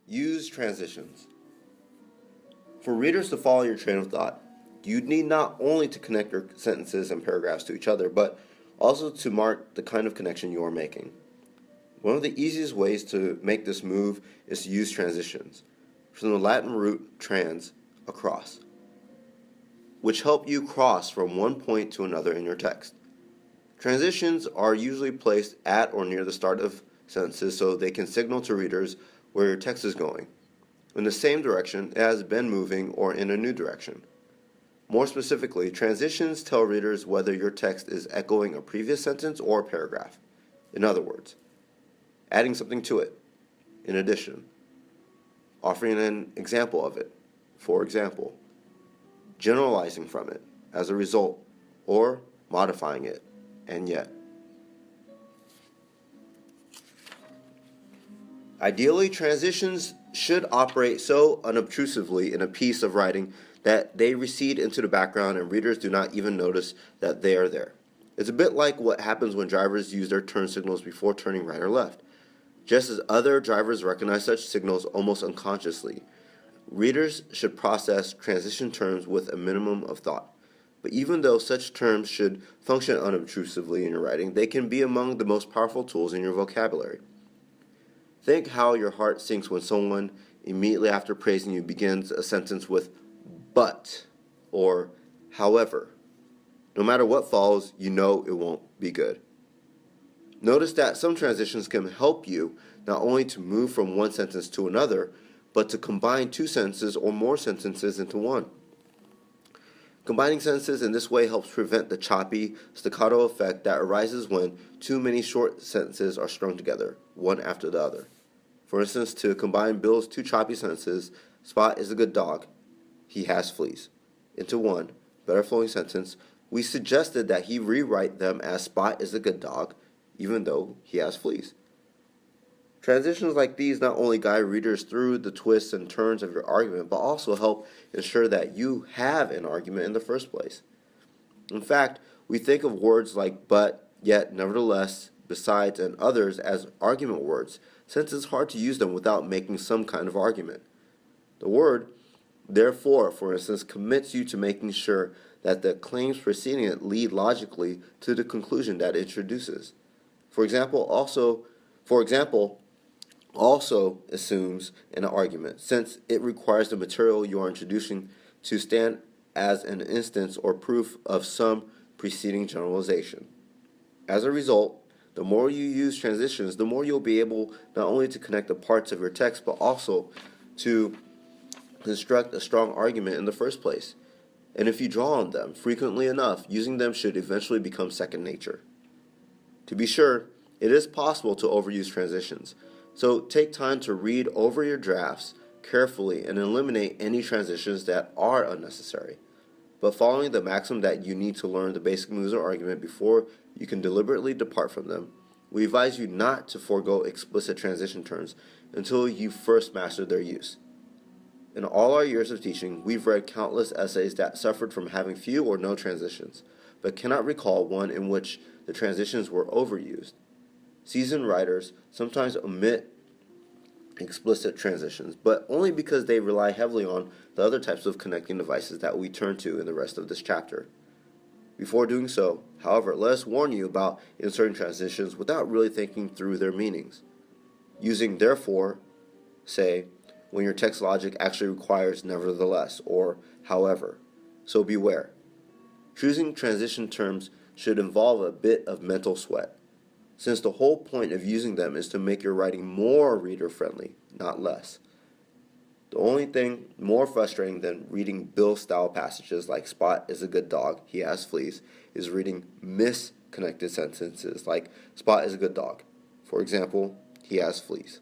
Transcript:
Use transitions. For readers to follow your train of thought, you need not only to connect your sentences and paragraphs to each other, but also to mark the kind of connection you are making. One of the easiest ways to make this move is to use transitions, from the Latin root trans, across, which help you cross from one point to another in your text. Transitions are usually placed at or near the start of sentences so they can signal to readers where your text is going, in the same direction it has been moving or in a new direction. More specifically, transitions tell readers whether your text is echoing a previous sentence or paragraph. In other words, adding something to it, in addition, offering an example of it, for example, generalizing from it as a result, or modifying it, and yet. Ideally, transitions should operate so unobtrusively in a piece of writing that they recede into the background and readers do not even notice that they are there. It's a bit like what happens when drivers use their turn signals before turning right or left. Just as other drivers recognize such signals almost unconsciously, readers should process transition terms with a minimum of thought. But even though such terms should function unobtrusively in your writing, they can be among the most powerful tools in your vocabulary. Think how your heart sinks when someone, immediately after praising you, begins a sentence with but or however. No matter what follows, you know it won't be good. Notice that some transitions can help you not only to move from one sentence to another, but to combine two sentences or more sentences into one. Combining sentences in this way helps prevent the choppy, staccato effect that arises when too many short sentences are strung together, one after the other. For instance, to combine Bill's two choppy sentences, Spot is a good dog, he has fleas, into one, better flowing sentence, we suggested that he rewrite them as Spot is a good dog, even though he has fleas. Transitions like these not only guide readers through the twists and turns of your argument, but also help ensure that you have an argument in the first place. In fact, we think of words like but, yet, nevertheless, besides, and others as argument words, since it's hard to use them without making some kind of argument. The word therefore, for instance, commits you to making sure that the claims preceding it lead logically to the conclusion that it introduces. For example, also assumes an argument, since it requires the material you are introducing to stand as an instance or proof of some preceding generalization. As a result, the more you use transitions, the more you'll be able not only to connect the parts of your text, but also to construct a strong argument in the first place. And if you draw on them frequently enough, using them should eventually become second nature. To be sure, it is possible to overuse transitions, so take time to read over your drafts carefully and eliminate any transitions that are unnecessary. But following the maxim that you need to learn the basic moves of argument before you can deliberately depart from them, we advise you not to forego explicit transition terms until you first master their use. In all our years of teaching, we've read countless essays that suffered from having few or no transitions, but cannot recall one in which the transitions were overused. Seasoned writers sometimes omit explicit transitions, but only because they rely heavily on the other types of connecting devices that we turn to in the rest of this chapter. Before doing so, however, let us warn you about inserting transitions without really thinking through their meanings. Using therefore, say, when your text logic actually requires nevertheless or however. So beware. Choosing transition terms should involve a bit of mental sweat, since the whole point of using them is to make your writing more reader-friendly, not less. The only thing more frustrating than reading Bill-style passages like Spot is a good dog, he has fleas, is reading misconnected sentences like Spot is a good dog. For example, he has fleas.